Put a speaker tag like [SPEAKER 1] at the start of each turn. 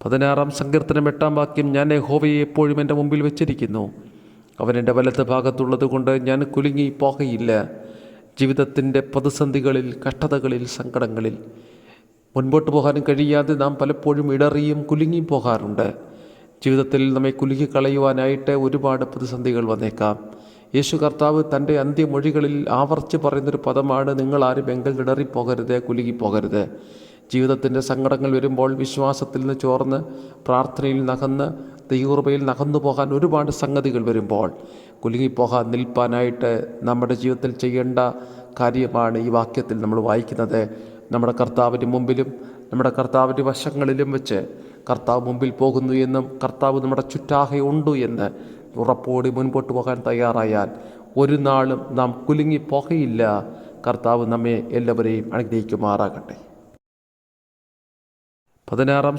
[SPEAKER 1] 16-ാം സങ്കീർത്തനം 8-ാം വാക്യം, ഞാൻ യഹോവയെ എപ്പോഴും എൻ്റെ മുമ്പിൽ വെച്ചിരിക്കുന്നു. അവൻ എൻ്റെ വലത്ത് ഭാഗത്തുള്ളത് കൊണ്ട് ഞാൻ കുലുങ്ങി പോകയില്ല. ജീവിതത്തിൻ്റെ പ്രതിസന്ധികളിൽ, കഷ്ടതകളിൽ, സങ്കടങ്ങളിൽ മുൻപോട്ട് പോകാനും കഴിയാതെ നാം പലപ്പോഴും ഇടറിയും കുലുങ്ങിയും പോകാറുണ്ട്. ജീവിതത്തിൽ നമ്മെ കുലുക്കിക്കളയുവാനായിട്ട് ഒരുപാട് പ്രതിസന്ധികൾ വന്നേക്കാം. യേശു കർത്താവ് തൻ്റെ അന്ത്യമൊഴികളിൽ ആവർത്തിച്ച് പറയുന്നൊരു പദമാണ്, നിങ്ങളാരും എങ്കിൽ ഇടറിപ്പോകരുത്, കുലുങ്ങിപ്പോകരുത്. ജീവിതത്തിൻ്റെ സങ്കടങ്ങൾ വരുമ്പോൾ വിശ്വാസത്തിൽ നിന്ന് ചോർന്ന്, പ്രാർത്ഥനയിൽ നകന്ന്, ദൈവകൃപയിൽ നകന്നു പോകാൻ ഒരുപാട് സംഗതികൾ വരുമ്പോൾ കുലുങ്ങിപ്പോകാൻ നിൽപ്പാനായിട്ട് നമ്മുടെ ജീവിതത്തിൽ ചെയ്യേണ്ട കാര്യമാണ് ഈ വാക്യത്തിൽ നമ്മൾ വായിക്കുന്നത്. നമ്മുടെ കർത്താവിൻ്റെ മുമ്പിലും നമ്മുടെ കർത്താവിൻ്റെ വശങ്ങളിലും വെച്ച് കർത്താവ് മുമ്പിൽ പോകുന്നു എന്നും കർത്താവ് നമ്മുടെ ചുറ്റാകെ ഉണ്ട് എന്ന് ഉറപ്പോടെ മുൻപോട്ട് പോകാൻ തയ്യാറായാൽ ഒരു നാളും നാം കുലുങ്ങിപ്പോകയില്ല. കർത്താവ് നമ്മെ എല്ലാവരെയും അനുഗ്രഹിക്കുമാറാകട്ടെ. 16-ാം